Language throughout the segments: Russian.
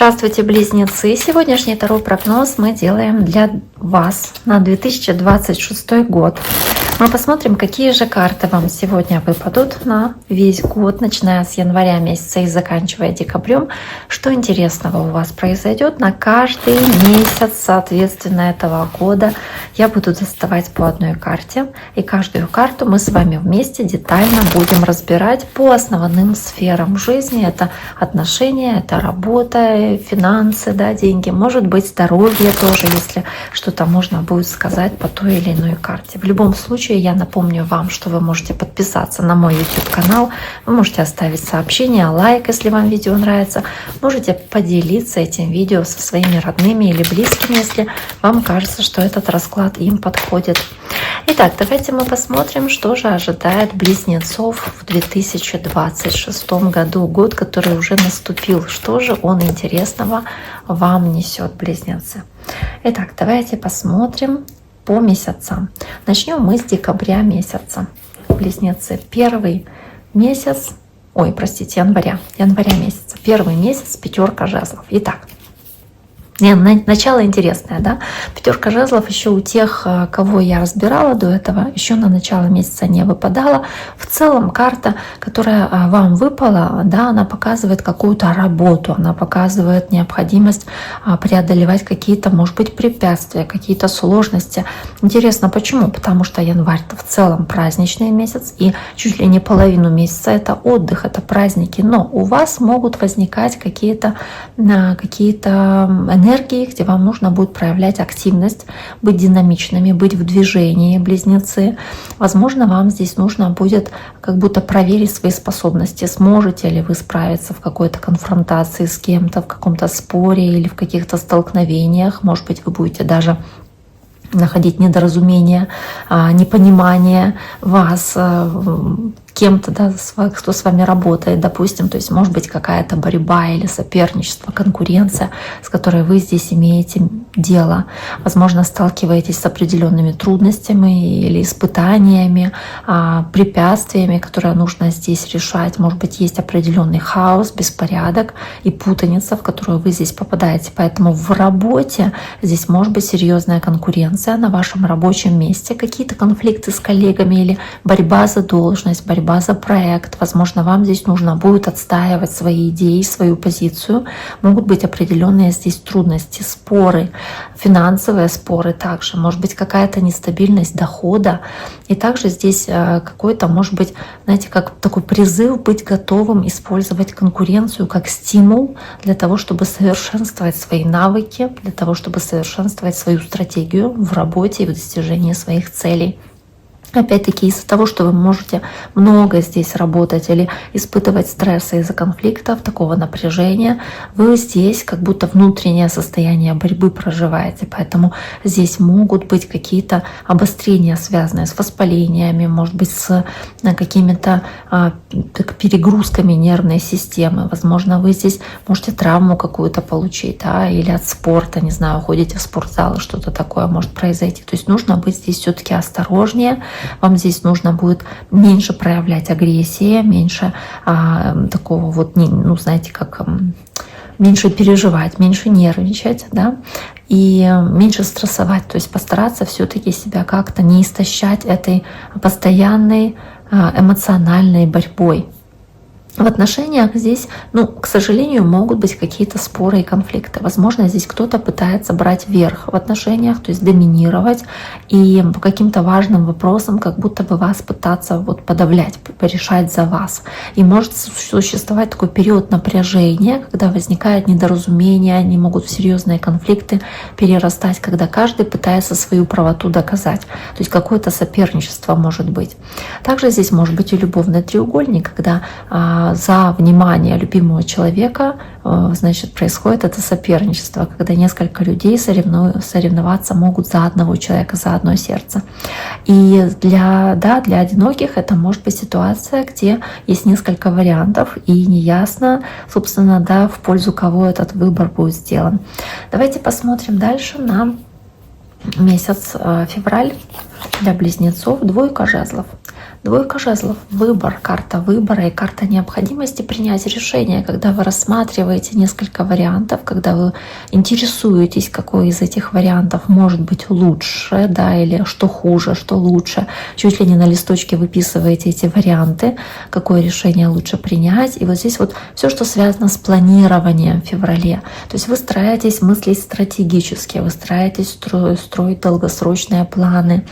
Здравствуйте, близнецы! Сегодняшний таро-прогноз мы делаем для вас на 2026 год. Мы посмотрим, какие же карты вам сегодня выпадут на весь год, начиная с января месяца и заканчивая декабрем. Что интересного у вас произойдет на каждый месяц, соответственно, этого года. Я буду доставать по одной карте, и каждую карту мы с вами вместе детально будем разбирать по основным сферам жизни. Это отношения, это работа, финансы, да, деньги, может быть, здоровье тоже, если что-то можно будет сказать по той или иной карте. В любом случае, я напомню вам, что вы можете подписаться на мой YouTube-канал, вы можете оставить сообщение, лайк, если вам видео нравится, можете поделиться этим видео со своими родными или близкими, если вам кажется, что этот расклад им подходит. Итак, давайте мы посмотрим, что же ожидает близнецов в 2026 году, год, который уже наступил. Что же он интересного вам несет, близнецы? Итак, давайте посмотрим по месяцам. Начнем мы с декабря месяца. Близнецы, первый месяц, января месяца. Первый месяц, пятерка жезлов. Итак, начало интересное, да? Пятерка жезлов еще у тех, кого я разбирала до этого, еще на начало месяца не выпадала. В целом карта, которая вам выпала, да, она показывает какую-то работу, она показывает необходимость преодолевать какие-то, может быть, препятствия, какие-то сложности. Интересно, почему? Потому что январь-то в целом праздничный месяц, и чуть ли не половину месяца это отдых, это праздники. Но у вас могут возникать какие-то энергии, где вам нужно будет проявлять активность, быть динамичными, быть в движении, близнецы. Возможно, вам здесь нужно будет как будто проверить свои способности. Сможете ли вы справиться в какой-то конфронтации с кем-то, в каком-то споре или в каких-то столкновениях. Может быть, вы будете даже находить недоразумение, непонимание вас кем-то, да, кто с вами работает, допустим, то есть может быть какая-то борьба или соперничество, конкуренция, с которой вы здесь имеете дело. Возможно, сталкиваетесь с определенными трудностями или испытаниями, препятствиями, которые нужно здесь решать. Может быть, есть определенный хаос, беспорядок и путаница, в которую вы здесь попадаете. Поэтому в работе здесь может быть серьезная конкуренция на вашем рабочем месте, какие-то конфликты с коллегами или борьба за должность, борьба за проект. Возможно, вам здесь нужно будет отстаивать свои идеи, свою позицию. Могут быть определенные здесь трудности, споры, финансовые споры также. Может быть, какая-то нестабильность дохода. И также здесь какой-то, может быть, знаете, как такой призыв быть готовым использовать конкуренцию как стимул для того, чтобы совершенствовать свои навыки, для того, чтобы совершенствовать свою стратегию в работе и в достижении своих целей. Опять-таки из-за того, что вы можете много здесь работать или испытывать стрессы из-за конфликтов, такого напряжения, вы здесь как будто внутреннее состояние борьбы проживаете. Поэтому здесь могут быть какие-то обострения, связанные с воспалениями, может быть, с какими-то перегрузками нервной системы. Возможно, вы здесь можете травму какую-то получить, да, или от спорта, не знаю, ходите в спортзал, что-то такое может произойти. То есть нужно быть здесь все-таки осторожнее. Вам здесь нужно будет меньше проявлять агрессии, меньше такого вот, ну, знаете, как меньше переживать, меньше нервничать, да, и меньше стрессовать. То есть постараться все-таки себя как-то не истощать этой постоянной эмоциональной борьбой. В отношениях здесь, к сожалению, могут быть какие-то споры и конфликты. Возможно, здесь кто-то пытается брать верх в отношениях, то есть доминировать и по каким-то важным вопросам как будто бы вас пытаться подавлять, порешать за вас. И может существовать такой период напряжения, когда возникает недоразумение, они могут в серьезные конфликты перерастать, когда каждый пытается свою правоту доказать. То есть какое-то соперничество может быть. Также здесь может быть и любовный треугольник, когда за внимание любимого человека, значит, происходит это соперничество, когда несколько людей соревноваться могут за одного человека, за одно сердце. И для одиноких это может быть ситуация, где есть несколько вариантов, и неясно, собственно, да, в пользу кого этот выбор будет сделан. Давайте посмотрим дальше на месяц февраль для близнецов. Двойка жезлов. Двойка жезлов, выбор, карта выбора и карта необходимости принять решение, когда вы рассматриваете несколько вариантов, когда вы интересуетесь, какой из этих вариантов может быть лучше, да, или что хуже, что лучше. Чуть ли не на листочке выписываете эти варианты, какое решение лучше принять. И вот здесь вот все, что связано с планированием в феврале. То есть вы стараетесь мыслить стратегически, вы стараетесь строить долгосрочные планы.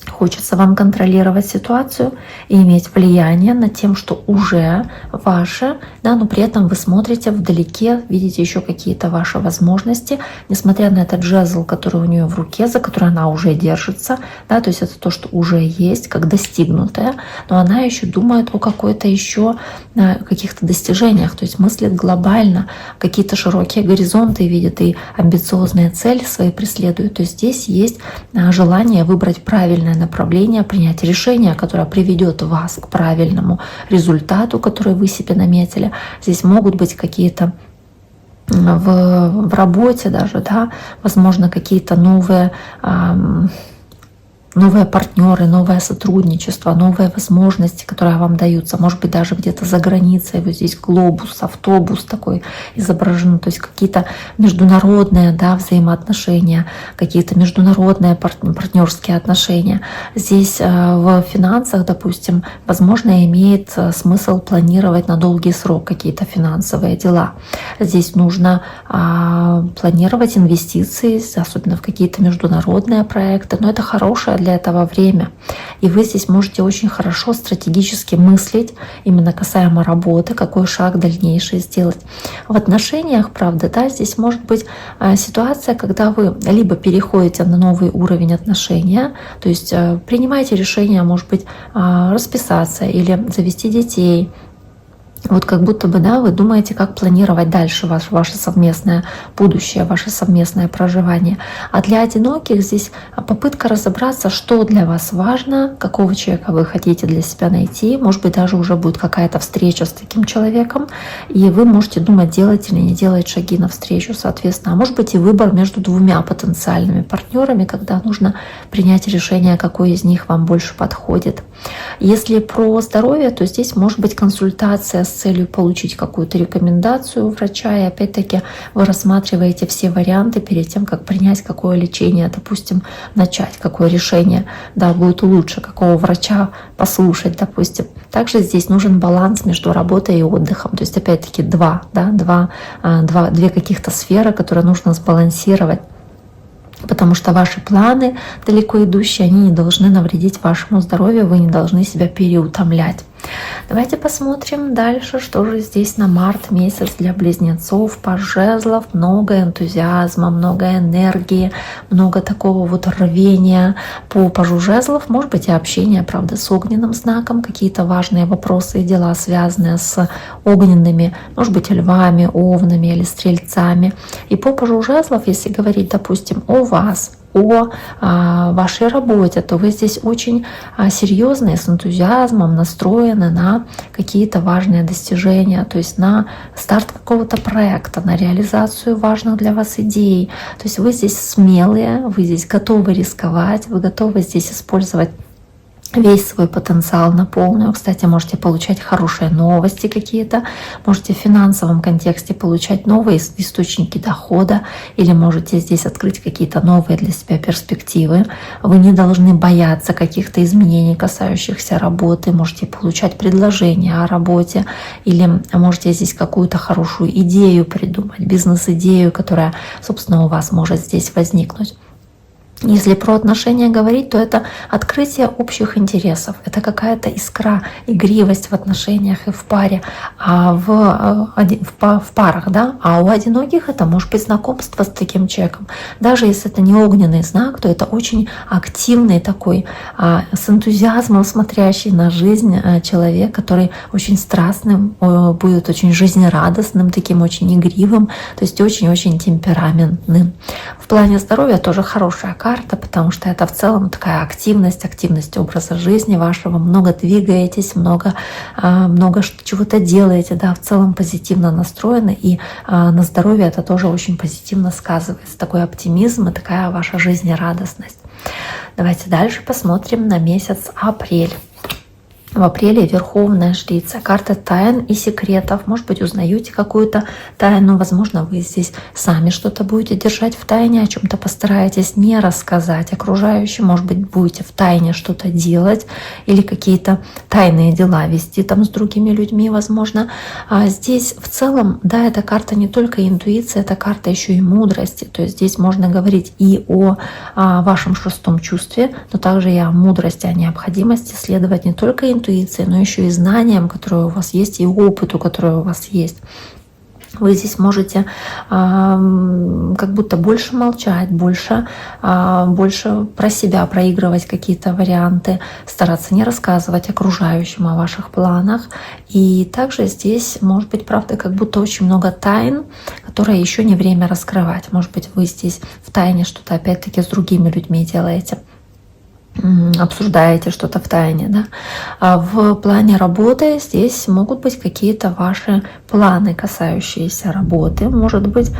Хочется вам контролировать ситуацию и иметь влияние над тем, что уже ваше, да, но при этом вы смотрите вдалеке, видите еще какие-то ваши возможности, несмотря на этот жезл, который у нее в руке, за который она уже держится, да, то есть это то, что уже есть, как достигнутое, но она еще думает о какой-то еще каких-то достижениях, то есть мыслит глобально, какие-то широкие горизонты видит и амбициозные цели свои преследует. То есть здесь есть желание выбрать правильное направление, принять решение, которое приведет вас к правильному результату, который вы себе наметили. Здесь могут быть какие-то в работе даже, да, возможно, какие-то новые партнеры, новое сотрудничество, новые возможности, которые вам даются. Может быть, даже где-то за границей. Вот здесь глобус, автобус такой изображен. То есть какие-то международные, да, взаимоотношения, какие-то международные партнерские отношения. Здесь в финансах, допустим, возможно, имеет смысл планировать на долгий срок какие-то финансовые дела. Здесь нужно планировать инвестиции, особенно в какие-то международные проекты. Но это хорошее для этого время. И вы здесь можете очень хорошо стратегически мыслить именно касаемо работы, какой шаг дальнейший сделать. В отношениях, правда, да, здесь может быть ситуация, когда вы либо переходите на новый уровень отношения, то есть принимаете решение, может быть, расписаться или завести детей. Вот как будто бы, да, вы думаете, как планировать дальше ваше совместное будущее, ваше совместное проживание. А для одиноких здесь попытка разобраться, что для вас важно, какого человека вы хотите для себя найти. Может быть, даже уже будет какая-то встреча с таким человеком, и вы можете думать, делать или не делать шаги навстречу, соответственно. А может быть и выбор между двумя потенциальными партнерами, когда нужно принять решение, какой из них вам больше подходит. Если про здоровье, то здесь может быть консультация с целью получить какую-то рекомендацию у врача, и опять-таки вы рассматриваете все варианты перед тем, как принять, какое лечение, допустим, начать, какое решение, да, будет лучше, какого врача послушать, допустим. Также здесь нужен баланс между работой и отдыхом, то есть опять-таки две каких-то сферы, которые нужно сбалансировать. Потому что ваши планы далеко идущие, они не должны навредить вашему здоровью, вы не должны себя переутомлять. Давайте посмотрим дальше, что же здесь на март месяц для близнецов. Паж жезлов, много энтузиазма, много энергии, много такого вот рвения. По пажу жезлов может быть и общение, правда, с огненным знаком, какие-то важные вопросы и дела, связанные с огненными, может быть, львами, овнами или стрельцами. И по пажу жезлов, если говорить, допустим, о вас, о вашей работе, то вы здесь очень серьезные, с энтузиазмом настроены на какие-то важные достижения, то есть на старт какого-то проекта, на реализацию важных для вас идей. То есть вы здесь смелые, вы здесь готовы рисковать, вы готовы здесь использовать весь свой потенциал на полную. Кстати, можете получать хорошие новости какие-то, можете в финансовом контексте получать новые источники дохода, или можете здесь открыть какие-то новые для себя перспективы. Вы не должны бояться каких-то изменений, касающихся работы, можете получать предложения о работе, или можете здесь какую-то хорошую идею придумать, бизнес-идею, которая, собственно, у вас может здесь возникнуть. Если про отношения говорить, то это открытие общих интересов, это какая-то искра, игривость в отношениях и в паре, в парах, да. А у одиноких это может быть знакомство с таким человеком. Даже если это не огненный знак, то это очень активный такой, с энтузиазмом смотрящий на жизнь человек, который очень страстным, будет очень жизнерадостным, таким очень игривым, то есть очень-очень темпераментным. В плане здоровья тоже хорошая карта, потому что это в целом такая активность образа жизни вашего, много двигаетесь, много чего-то делаете, да, в целом позитивно настроены, и на здоровье это тоже очень позитивно сказывается, такой оптимизм и такая ваша жизнерадостность. Давайте дальше посмотрим на месяц апрель. В апреле Верховная Жрица, карта тайн и секретов. Может быть, узнаете какую-то тайну, возможно, вы здесь сами что-то будете держать в тайне, о чем-то постараетесь не рассказать окружающим, может быть, будете в тайне что-то делать или какие-то тайные дела вести там с другими людьми, возможно. А здесь в целом, да, эта карта не только интуиция, это карта еще и мудрости, то есть здесь можно говорить и о вашем шестом чувстве, но также и о мудрости, о необходимости следовать не только интуиции, но еще и знаниям, которые у вас есть, и опыту, который у вас есть. Вы здесь можете как будто больше молчать, больше про себя проигрывать какие-то варианты, стараться не рассказывать окружающим о ваших планах. И также здесь может быть, правда, как будто очень много тайн, которые еще не время раскрывать. Может быть, вы здесь в тайне что-то опять-таки с другими людьми делаете, обсуждаете что-то в тайне, да? А в плане работы здесь могут быть какие-то ваши планы, касающиеся работы. Может быть,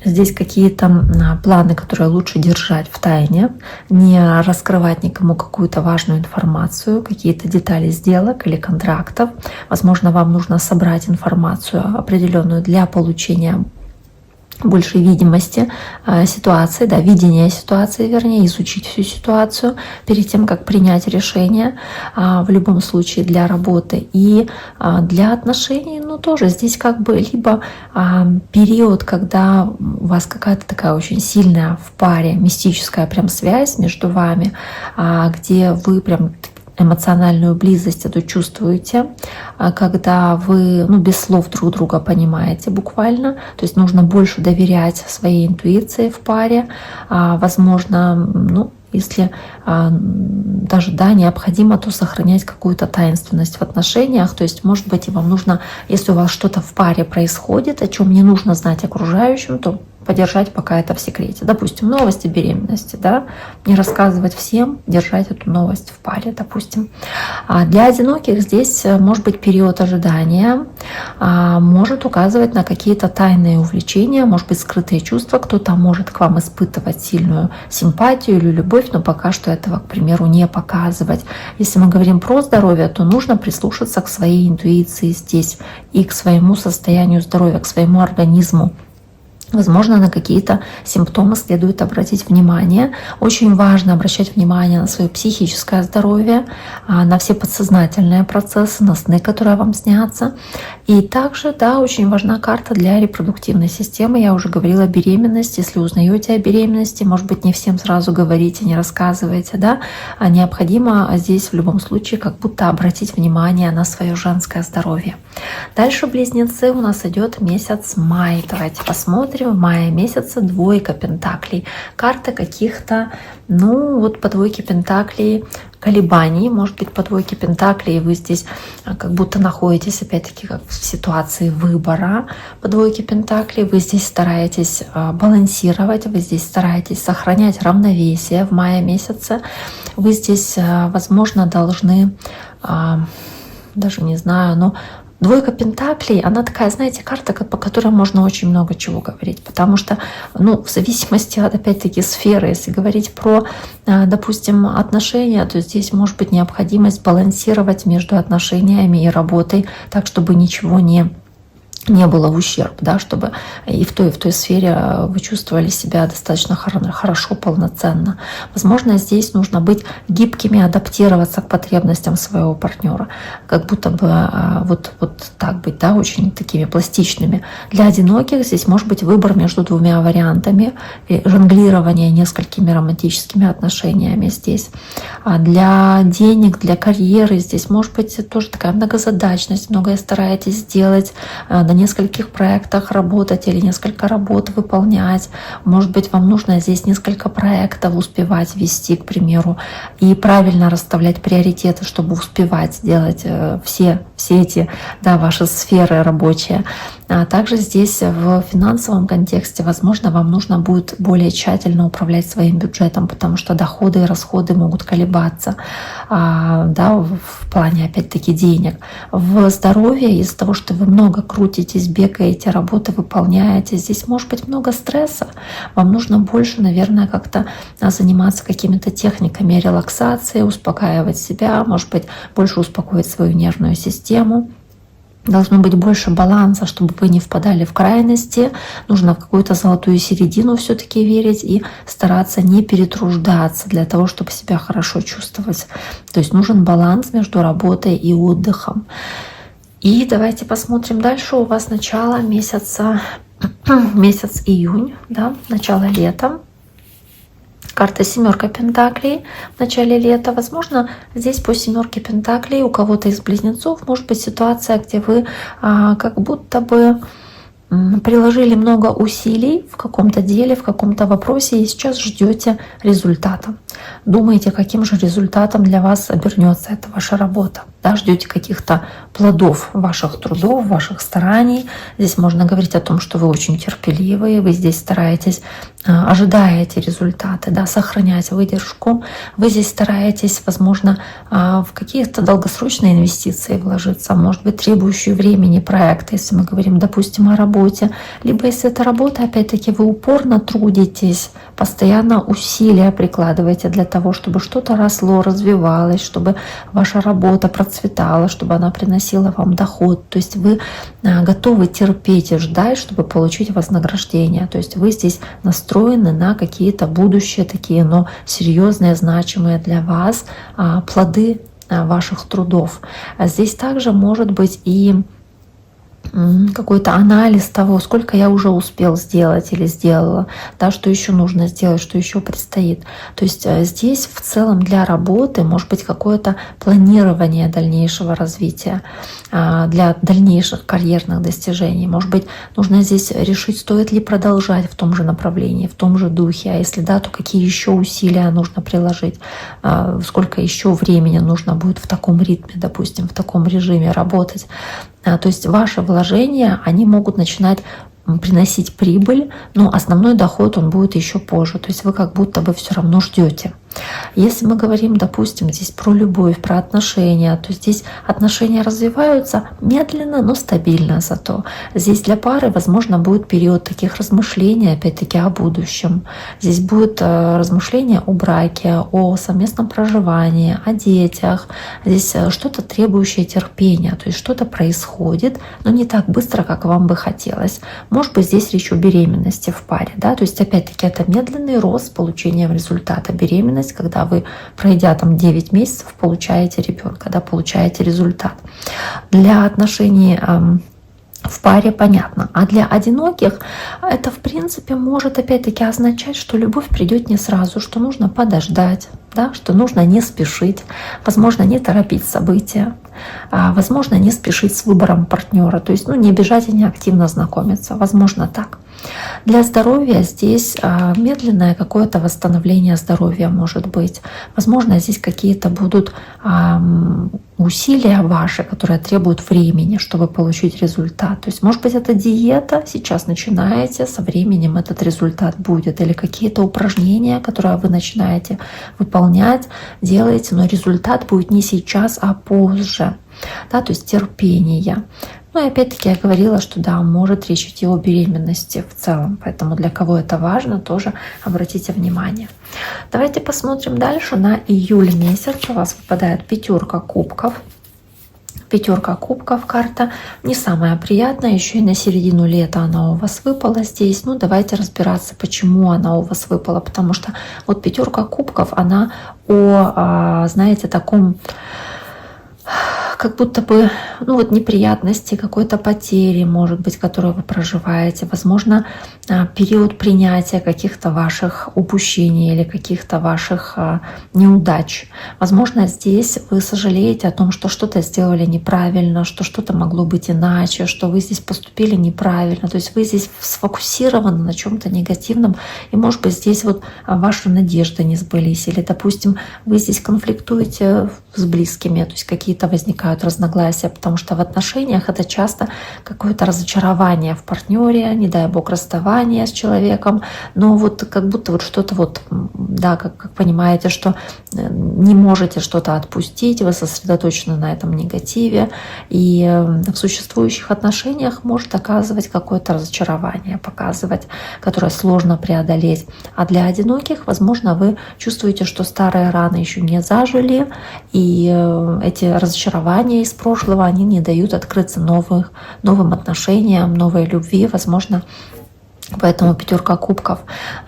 здесь какие-то планы, которые лучше держать в тайне, не раскрывать никому какую-то важную информацию, какие-то детали сделок или контрактов. Возможно, вам нужно собрать информацию определенную для получения больше видимости ситуации, да, видения ситуации, вернее, изучить всю ситуацию перед тем, как принять решение, в любом случае для работы и для отношений, ну тоже здесь как бы либо период, когда у вас какая-то такая очень сильная в паре мистическая прям связь между вами, где вы прям эмоциональную близость эту чувствуете, когда вы без слов друг друга понимаете буквально, то есть нужно больше доверять своей интуиции в паре, возможно, если даже необходимо, то сохранять какую-то таинственность в отношениях. То есть, может быть, и вам нужно, если у вас что-то в паре происходит, о чем не нужно знать окружающим, то подержать пока это в секрете. Допустим, новости беременности, да, не рассказывать всем, держать эту новость в паре, допустим. А для одиноких здесь может быть период ожидания, может указывать на какие-то тайные увлечения, может быть, скрытые чувства. Кто-то может к вам испытывать сильную симпатию или любовь, но пока что этого, к примеру, не показывать. Если мы говорим про здоровье, то нужно прислушаться к своей интуиции здесь и к своему состоянию здоровья, к своему организму. Возможно, на какие-то симптомы следует обратить внимание. Очень важно обращать внимание на свое психическое здоровье, на все подсознательные процессы, на сны, которые вам снятся. И также, да, очень важна карта для репродуктивной системы. Я уже говорила о беременности. Если узнаете о беременности, может быть, не всем сразу говорите, не рассказывайте, да, необходимо здесь в любом случае как будто обратить внимание на свое женское здоровье. Дальше, близнецы, у нас идет месяц май. Давайте посмотрим. В мае месяце двойка пентаклей. Карта каких-то, по двойке пентаклей колебаний, может быть, по двойке пентаклей вы здесь как будто находитесь, опять-таки, как в ситуации выбора. По двойке пентаклей вы здесь стараетесь балансировать, вы здесь стараетесь сохранять равновесие в мае месяце. Вы здесь, возможно, должны, даже не знаю, двойка пентаклей, она такая, знаете, карта, по которой можно очень много чего говорить, потому что, в зависимости от, опять-таки, сферы, если говорить про, допустим, отношения, то здесь может быть необходимость балансировать между отношениями и работой, так, чтобы ничего не было в ущерб, да, чтобы и в той сфере вы чувствовали себя достаточно хорошо, полноценно. Возможно, здесь нужно быть гибкими, адаптироваться к потребностям своего партнера, как будто бы вот так быть, да, очень такими пластичными. Для одиноких здесь может быть выбор между двумя вариантами, жонглирование несколькими романтическими отношениями здесь. А для денег, для карьеры здесь может быть тоже такая многозадачность, многое стараетесь сделать, на нескольких проектах работать или несколько работ выполнять. Может быть, вам нужно здесь несколько проектов успевать вести, к примеру, и правильно расставлять приоритеты, чтобы успевать сделать все эти, да, ваши сферы рабочие. А также здесь в финансовом контексте, возможно, вам нужно будет более тщательно управлять своим бюджетом, потому что доходы и расходы могут колебаться, да, в плане, опять-таки, денег. В здоровье, из-за того, что вы много крутитесь, бегаете, работы выполняете, здесь может быть много стресса. Вам нужно больше, наверное, как-то заниматься какими-то техниками релаксации, успокаивать себя, может быть, больше успокоить свою нервную систему. Должно быть больше баланса, чтобы вы не впадали в крайности. Нужно в какую-то золотую середину все-таки верить и стараться не перетруждаться для того, чтобы себя хорошо чувствовать. То есть нужен баланс между работой и отдыхом. И давайте посмотрим дальше. У вас начало месяца, месяц июнь, да, начало лета. Карта семерка пентаклей в начале лета. Возможно, здесь по семерке пентаклей у кого-то из близнецов может быть ситуация, где вы как будто бы приложили много усилий в каком-то деле, в каком-то вопросе и сейчас ждете результата. Думаете, каким же результатом для вас обернется эта ваша работа. Да, ждете каких-то плодов ваших трудов, ваших стараний. Здесь можно говорить о том, что вы очень терпеливые, вы здесь стараетесь, ожидаете результаты, да, сохранять выдержку. Вы здесь стараетесь, возможно, в какие-то долгосрочные инвестиции вложиться, может быть, требующие времени проекта, если мы говорим, допустим, о работе. Либо если это работа, опять-таки, вы упорно трудитесь, постоянно усилия прикладываете для того, чтобы что-то росло, развивалось, чтобы ваша работа процветала, чтобы она приносила вам доход. То есть вы готовы терпеть и ждать, чтобы получить вознаграждение. То есть вы здесь настроены на какие-то будущие такие, но серьезные, значимые для вас плоды ваших трудов. Здесь также может быть и какой-то анализ того, сколько я уже успел сделать или сделала, да, что еще нужно сделать, что еще предстоит. То есть здесь в целом для работы может быть какое-то планирование дальнейшего развития, для дальнейших карьерных достижений. Может быть, нужно здесь решить, стоит ли продолжать в том же направлении, в том же духе, а если да, то какие еще усилия нужно приложить, сколько еще времени нужно будет в таком ритме, допустим, в таком режиме работать. То есть ваши вложения, они могут начинать приносить прибыль, но основной доход он будет еще позже. То есть вы как будто бы все равно ждете. Если мы говорим, допустим, здесь про любовь, про отношения, то здесь отношения развиваются медленно, но стабильно зато. Здесь для пары, возможно, будет период таких размышлений, опять-таки, о будущем. Здесь будет размышления о браке, о совместном проживании, о детях. Здесь что-то требующее терпения, то есть что-то происходит, но не так быстро, как вам бы хотелось. Может быть, здесь речь о беременности в паре, да, то есть опять-таки это медленный рост с получением результата. Беременность, когда вы, пройдя там 9 месяцев, получаете ребенка, да, получаете результат. Для отношений в паре понятно. А для одиноких это, в принципе, может опять-таки означать, что любовь придет не сразу, что нужно подождать, да, что нужно не спешить, возможно, не торопить события, возможно, не спешить с выбором партнера, то есть не бежать и не активно знакомиться, возможно, так. Для здоровья здесь медленное какое-то восстановление здоровья может быть. Возможно, здесь какие-то будут усилия ваши, которые требуют времени, чтобы получить результат. То есть, может быть, это диета, сейчас начинаете, со временем этот результат будет. Или какие-то упражнения, которые вы начинаете выполнять, делаете, но результат будет не сейчас, а позже. Да, то есть терпение. Ну и опять-таки я говорила, что да, может речь идти о беременности в целом, поэтому для кого это важно, тоже обратите внимание. Давайте посмотрим дальше на июль месяц. У вас выпадает пятерка кубков. Пятерка кубков карта не самая приятная, еще и на середину лета она у вас выпала здесь. Ну давайте разбираться, почему она у вас выпала, потому что вот пятерка кубков, она о, знаете, таком как будто бы неприятности, какой-то потери, может быть, которую вы проживаете, возможно, период принятия каких-то ваших упущений или каких-то ваших неудач. Возможно, здесь вы сожалеете о том, что что-то сделали неправильно, что что-то могло быть иначе, что вы здесь поступили неправильно. То есть вы здесь сфокусированы на чем-то негативном, и, может быть, здесь вот ваши надежды не сбылись, или, допустим, вы здесь конфликтуете с близкими, то есть какие-то возникают возникают разногласия, потому что в отношениях это часто какое-то разочарование в партнере, не дай бог расставание с человеком, но вот как будто вот что-то вот, да, как понимаете, что не можете что-то отпустить, вы сосредоточены на этом негативе, и в существующих отношениях может оказывать какое-то разочарование, показывать, которое сложно преодолеть. А для одиноких, возможно, вы чувствуете, что старые раны еще не зажили, и эти разочарования из прошлого, они не дают открыться новым отношениям, новой любви, возможно. Поэтому 5 кубков.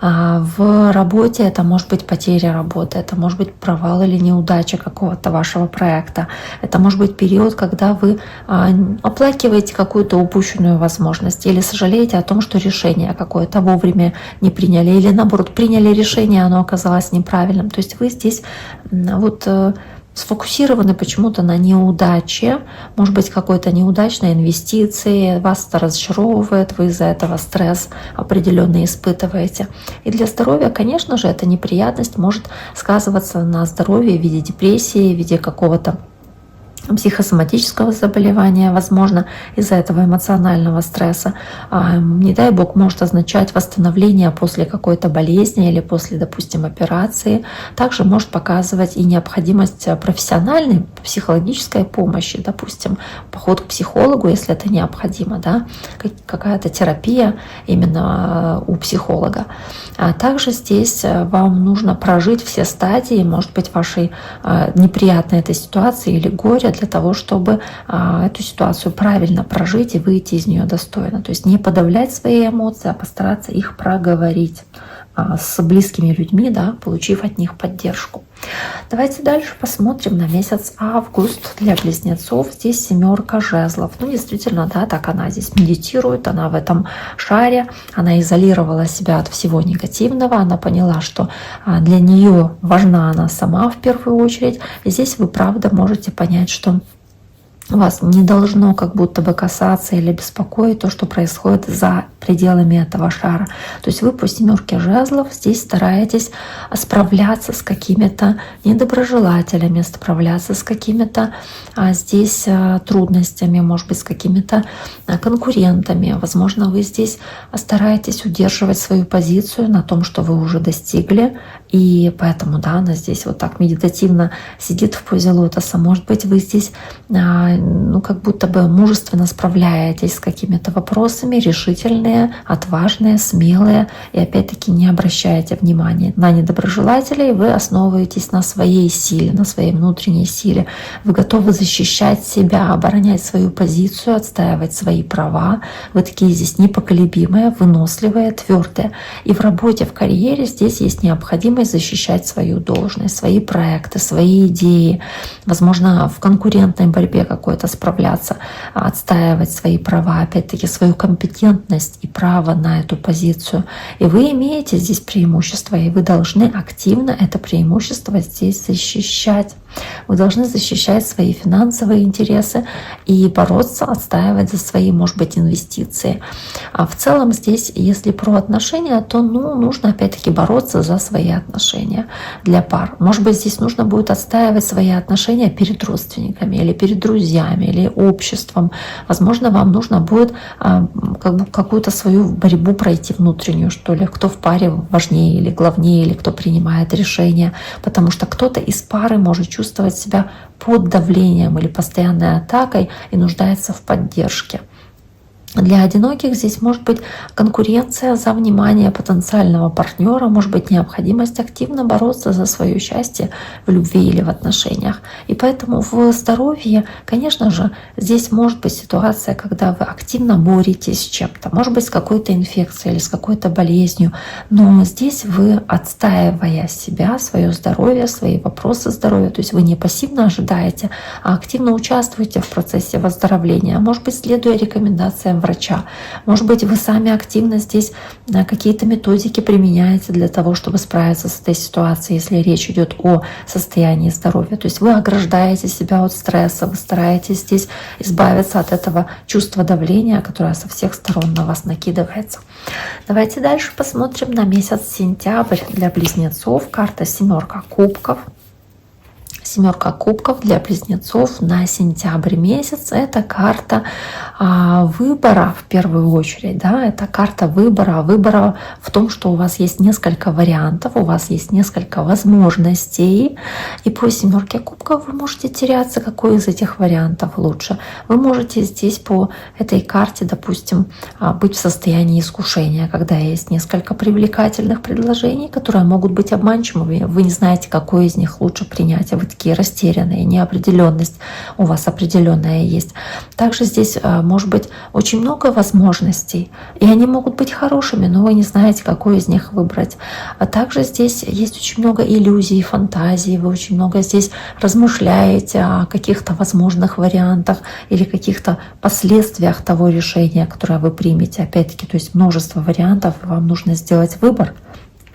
В работе это может быть потеря работы, это может быть провал или неудача какого-то вашего проекта. Это может быть период, когда вы оплакиваете какую-то упущенную возможность или сожалеете о том, что решение какое-то вовремя не приняли, или наоборот приняли решение, оно оказалось неправильным. То есть вы здесь вот сфокусированы почему-то на неудаче, может быть, какой-то неудачной инвестиции, вас это разочаровывает, вы из-за этого стресс определенно испытываете. И для здоровья, конечно же, эта неприятность может сказываться на здоровье в виде депрессии, в виде какого-то психосоматического заболевания, возможно, из-за этого эмоционального стресса. Не дай бог, может означать восстановление после какой-то болезни или после, допустим, операции. Также может показывать и необходимость профессиональной психологической помощи, допустим, поход к психологу, если это необходимо, да, какая-то терапия именно у психолога. А также здесь вам нужно прожить все стадии, может быть, вашей неприятной этой ситуации или горя, для того, чтобы эту ситуацию правильно прожить и выйти из нее достойно. То есть не подавлять свои эмоции, а постараться их проговорить с близкими людьми, да, получив от них поддержку. Давайте дальше посмотрим на месяц август для близнецов. Здесь 7 жезлов. Ну, действительно, да, так она здесь медитирует, она в этом шаре, она изолировала себя от всего негативного, она поняла, что для нее важна она сама в первую очередь. И здесь вы, правда, можете понять, что вас не должно как будто бы касаться или беспокоить то, что происходит за пределами этого шара. То есть вы по 7 жезлов здесь стараетесь справляться с какими-то недоброжелателями, справляться с какими-то здесь трудностями, может быть, с какими-то конкурентами. Возможно, вы здесь стараетесь удерживать свою позицию на том, что вы уже достигли, и поэтому, да, она здесь вот так медитативно сидит в позе лотоса. Может быть, вы здесь ну, как будто бы мужественно справляетесь с какими-то вопросами, решительные, отважные, смелые, и опять-таки не обращаете внимания на недоброжелателей, вы основываетесь на своей силе, на своей внутренней силе. Вы готовы защищать себя, оборонять свою позицию, отстаивать свои права. Вы такие здесь непоколебимые, выносливые, твердые. И в работе, в карьере здесь есть необходимость защищать свою должность, свои проекты, свои идеи, возможно, в конкурентной борьбе какой-то справляться, отстаивать свои права, опять-таки свою компетентность и право на эту позицию. И вы имеете здесь преимущество, и вы должны активно это преимущество здесь защищать. Вы должны защищать свои финансовые интересы и бороться, отстаивать за свои, может быть, инвестиции. А в целом здесь, если про отношения, то нужно опять-таки бороться за свои отношения для пар. Может быть, здесь нужно будет отстаивать свои отношения перед родственниками или перед друзьями или обществом. Возможно, вам нужно будет как бы какую-то свою борьбу пройти внутреннюю, что ли, кто в паре важнее или главнее, или кто принимает решения, потому что кто-то из пары может чувствовать себя под давлением или постоянной атакой и нуждается в поддержке. Для одиноких здесь может быть конкуренция за внимание потенциального партнера, может быть необходимость активно бороться за свое счастье в любви или в отношениях. И поэтому в здоровье, конечно же, здесь может быть ситуация, когда вы активно боретесь с чем-то, может быть с какой-то инфекцией или с какой-то болезнью, но здесь вы, отстаивая себя, свое здоровье, свои вопросы здоровья, то есть вы не пассивно ожидаете, а активно участвуете в процессе выздоровления, может быть следуя рекомендациям врача. Может быть, вы сами активно здесь какие-то методики применяете для того, чтобы справиться с этой ситуацией, если речь идет о состоянии здоровья. То есть вы ограждаете себя от стресса, вы стараетесь здесь избавиться от этого чувства давления, которое со всех сторон на вас накидывается. Давайте дальше посмотрим на месяц сентябрь для близнецов. Карта 7 кубков. Семерка кубков для близнецов на сентябрь месяц. Это карта выбора в первую очередь. Да? Это карта выбора в том, что у вас есть несколько вариантов, у вас есть несколько возможностей. И по семерке кубков вы можете теряться, какой из этих вариантов лучше. Вы можете здесь по этой карте, допустим, быть в состоянии искушения, когда есть несколько привлекательных предложений, которые могут быть обманчивыми. Вы не знаете, какой из них лучше принять, а вы такие растерянные, неопределенность у вас определенная есть. Также здесь может быть очень много возможностей, и они могут быть хорошими, но вы не знаете, какой из них выбрать. А также здесь есть очень много иллюзий, фантазий, вы очень много здесь размышляете о каких-то возможных вариантах или каких-то последствиях того решения, которое вы примете. Опять-таки, то есть множество вариантов, вам нужно сделать выбор.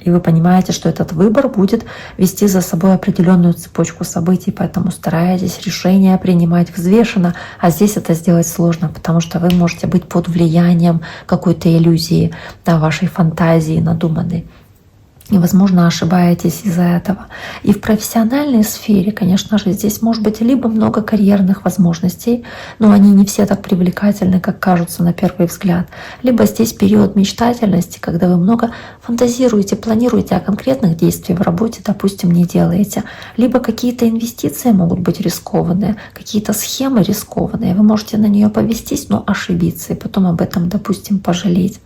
И вы понимаете, что этот выбор будет вести за собой определенную цепочку событий, поэтому старайтесь решения принимать взвешенно, а здесь это сделать сложно, потому что вы можете быть под влиянием какой-то иллюзии, да, вашей фантазии надуманной. И, возможно, ошибаетесь из-за этого. И в профессиональной сфере, конечно же, здесь может быть либо много карьерных возможностей, но они не все так привлекательны, как кажутся на первый взгляд. Либо здесь период мечтательности, когда вы много фантазируете, планируете, а конкретных действий в работе, допустим, не делаете. Либо какие-то инвестиции могут быть рискованные, какие-то схемы рискованные. Вы можете на нее повестись, но ошибиться, и потом об этом, допустим, пожалеть.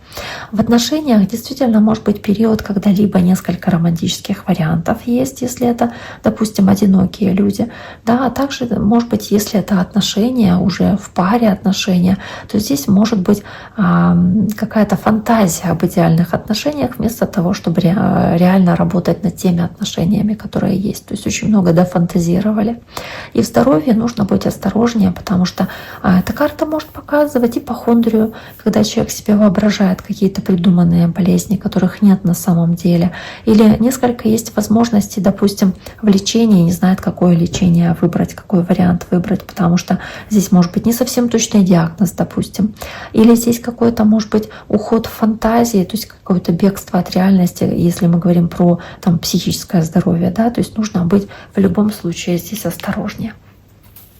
В отношениях действительно может быть период, когда либо несколько романтических вариантов есть, если это, допустим, одинокие люди, да, а также, может быть, если это отношения, уже в паре отношения, то здесь может быть какая-то фантазия об идеальных отношениях вместо того, чтобы реально работать над теми отношениями, которые есть. То есть очень много дофантазировали. И в здоровье нужно быть осторожнее, потому что эта карта может показывать ипохондрию, когда человек себе воображает какие-то придуманные болезни, которых нет на самом деле. Или несколько есть возможностей, допустим, в лечении, не знает, какое лечение выбрать, какой вариант выбрать, потому что здесь может быть не совсем точный диагноз, допустим. Или здесь какой-то, может быть, уход в фантазии, то есть какое-то бегство от реальности, если мы говорим про там, психическое здоровье, да, то есть нужно быть в любом случае здесь осторожнее.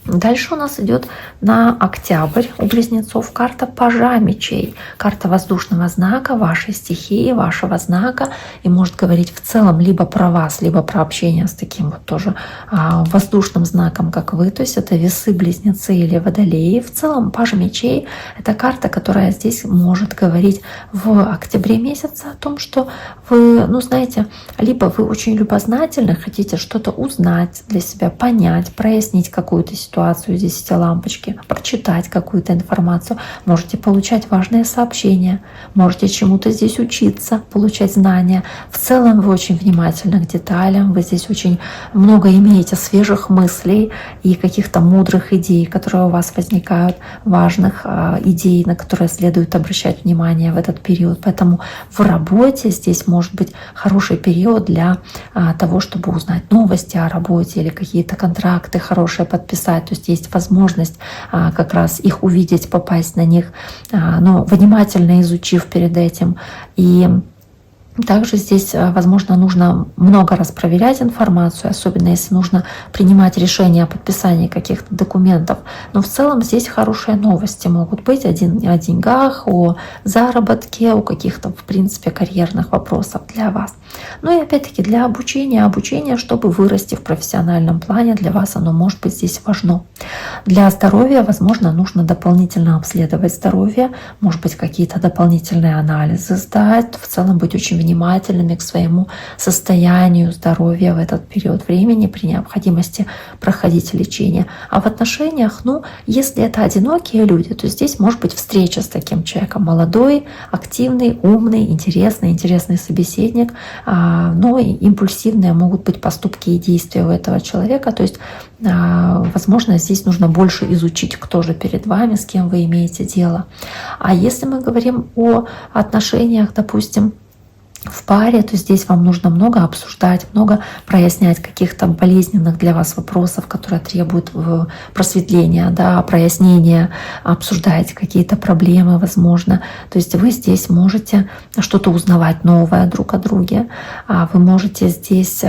Дальше у нас идет на октябрь у близнецов карта пажа мечей, карта воздушного знака, вашей стихии, вашего знака, и может говорить в целом либо про вас, либо про общение с таким вот тоже воздушным знаком, как вы, то есть это весы, близнецы или водолеи. В целом паж мечей — это карта, которая здесь может говорить в октябре месяце о том, что вы, ну знаете, либо вы очень любознательны, хотите что-то узнать для себя, понять, прояснить какую-то ситуацию, здесь эти лампочки, прочитать какую-то информацию, можете получать важные сообщения, можете чему-то здесь учиться, получать знания. В целом вы очень внимательны к деталям, вы здесь очень много имеете свежих мыслей и каких-то мудрых идей, которые у вас возникают, важных идей, на которые следует обращать внимание в этот период. Поэтому в работе здесь может быть хороший период для того, чтобы узнать новости о работе или какие-то контракты хорошие подписать. То есть есть возможность как раз их увидеть, попасть на них, но внимательно изучив перед этим. И также здесь, возможно, нужно много раз проверять информацию, особенно если нужно принимать решения о подписании каких-то документов. Но в целом здесь хорошие новости могут быть о деньгах, о заработке, о каких-то, в принципе, карьерных вопросах для вас. Ну и опять-таки для обучения, чтобы вырасти в профессиональном плане, для вас оно может быть здесь важно. Для здоровья, возможно, нужно дополнительно обследовать здоровье, может быть, какие-то дополнительные анализы сдать, в целом быть очень внимательными к своему состоянию здоровья в этот период времени, при необходимости проходить лечение. А в отношениях, ну, если это одинокие люди, то здесь может быть встреча с таким человеком. Молодой, активный, умный, интересный собеседник, но и импульсивные могут быть поступки и действия у этого человека. То есть, возможно, здесь нужно больше изучить, кто же перед вами, с кем вы имеете дело. А если мы говорим о отношениях, допустим, в паре, то здесь вам нужно много обсуждать, много прояснять каких-то болезненных для вас вопросов, которые требуют просветления, да, прояснения, обсуждать какие-то проблемы, возможно. То есть вы здесь можете что-то узнавать новое друг о друге, вы можете здесь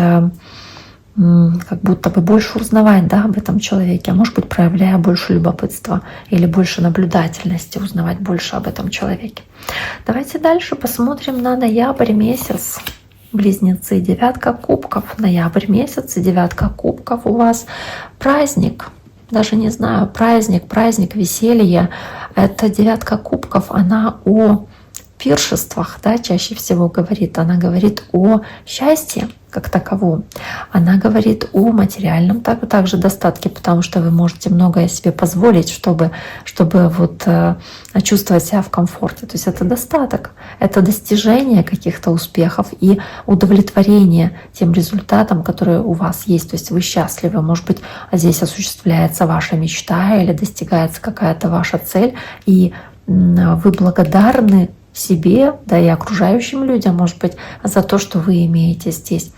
как будто бы больше узнавать, да, об этом человеке, а может быть, проявляя больше любопытства или больше наблюдательности, узнавать больше об этом человеке. Давайте дальше посмотрим на ноябрь месяц. Близнецы, 9 кубков, ноябрь месяц, 9 кубков у вас праздник. Даже не знаю, праздник, веселье. Это 9 кубков, она о пиршествах, да, чаще всего говорит. Она говорит о счастье как таковом. Она говорит о материальном также достатке, потому что вы можете многое себе позволить, чтобы вот чувствовать себя в комфорте. То есть это достаток, это достижение каких-то успехов и удовлетворение тем результатом, который у вас есть. То есть вы счастливы, может быть, здесь осуществляется ваша мечта или достигается какая-то ваша цель, и вы благодарны себе, да и окружающим людям, может быть, за то, что вы имеете здесь.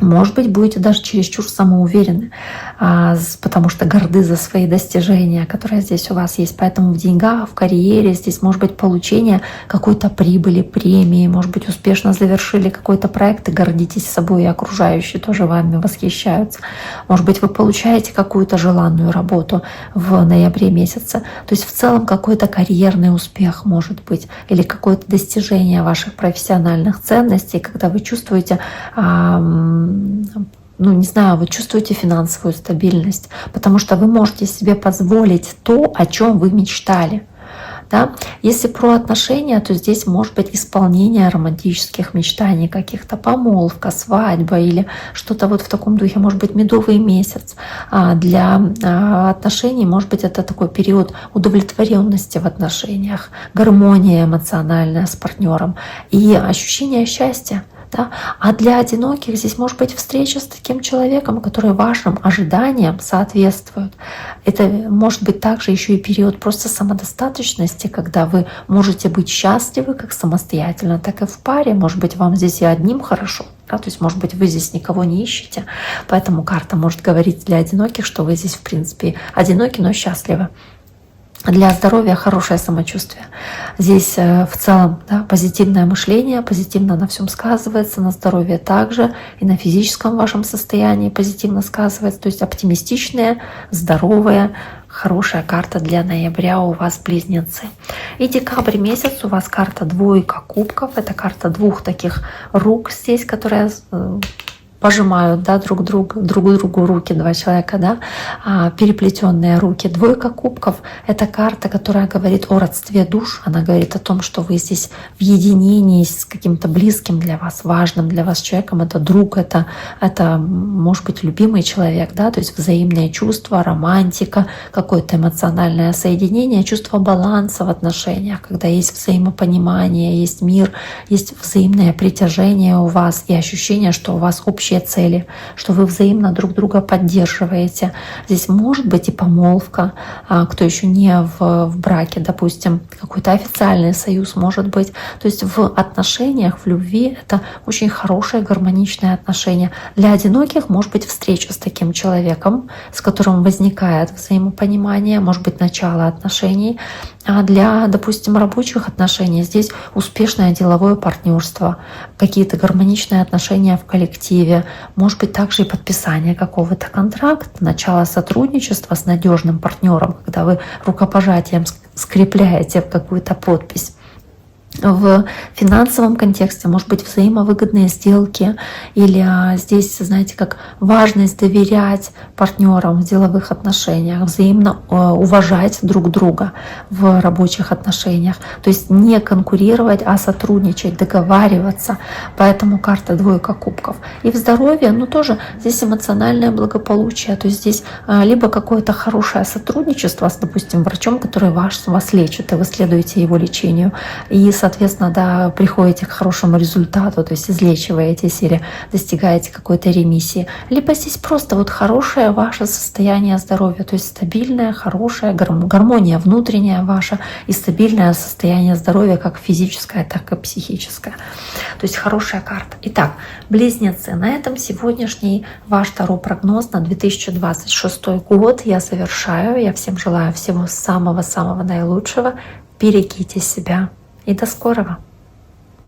Может быть, будете даже чересчур самоуверены, потому что горды за свои достижения, которые здесь у вас есть. Поэтому в деньгах, в карьере здесь может быть получение какой-то прибыли, премии, может быть, успешно завершили какой-то проект и гордитесь собой, и окружающие тоже вами восхищаются. Может быть, вы получаете какую-то желанную работу в ноябре месяце. То есть в целом какой-то карьерный успех может быть или какое-то достижение ваших профессиональных ценностей, когда вы чувствуете не знаю, вы чувствуете финансовую стабильность, потому что вы можете себе позволить то, о чем вы мечтали. Да? Если про отношения, то здесь может быть исполнение романтических мечтаний, каких-то помолвка, свадьба или что-то вот в таком духе, может быть, медовый месяц. Для отношений, может быть, это такой период удовлетворенности в отношениях, гармония эмоциональная с партнером и ощущение счастья. Да? А для одиноких здесь может быть встреча с таким человеком, который вашим ожиданиям соответствует. Это может быть также еще и период просто самодостаточности, когда вы можете быть счастливы как самостоятельно, так и в паре. Может быть, вам здесь и одним хорошо. Да? То есть, может быть, вы здесь никого не ищете. Поэтому карта может говорить для одиноких, что вы здесь, в принципе, одиноки, но счастливы. Для здоровья хорошее самочувствие. Здесь в целом позитивное мышление, позитивно на всем сказывается, на здоровье также и на физическом вашем состоянии позитивно сказывается. То есть оптимистичные, здоровые, хорошая карта для ноября у вас близнецы. И декабрь месяц у вас карта 2 кубков. Это карта 2 таких рук здесь, которые пожимают, да, друг другу руки, 2 человека, да, переплетенные руки. 2 кубков — это карта, которая говорит о родстве душ. Она говорит о том, что вы здесь в единении с каким-то близким для вас, важным для вас человеком. Это друг, это может быть любимый человек, да, то есть взаимные чувства, романтика, какое-то эмоциональное соединение, чувство баланса в отношениях, когда есть взаимопонимание, есть мир, есть взаимное притяжение у вас и ощущение, что у вас общие цели, что вы взаимно друг друга поддерживаете. Здесь может быть и помолвка, кто еще не в браке, допустим, какой-то официальный союз может быть. То есть в отношениях, в любви это очень хорошее гармоничное отношение. Для одиноких может быть встреча с таким человеком, с которым возникает взаимопонимание, может быть начало отношений. А для, допустим, рабочих отношений здесь успешное деловое партнерство, какие-то гармоничные отношения в коллективе, может быть также и подписание какого-то контракта, начало сотрудничества с надежным партнером, когда вы рукопожатием скрепляете какую-то подпись. В финансовом контексте, может быть, взаимовыгодные сделки, или здесь, знаете, как важность доверять партнерам в деловых отношениях, взаимно уважать друг друга в рабочих отношениях, то есть не конкурировать, а сотрудничать, договариваться. Поэтому карта 2 кубков. И в здоровье, тоже здесь эмоциональное благополучие, то есть здесь либо какое-то хорошее сотрудничество с, допустим, врачом, который вас лечит, и вы следуете его лечению, и соответственно, приходите к хорошему результату, то есть излечиваетесь или достигаете какой-то ремиссии. Либо здесь просто хорошее ваше состояние здоровья, то есть стабильное, хорошее, гармония внутренняя ваша и стабильное состояние здоровья как физическое, так и психическое. То есть хорошая карта. Итак, близнецы, на этом сегодняшний ваш таро-прогноз на 2026 год я завершаю. Я всем желаю всего самого-самого наилучшего. Берегите себя. И до скорого!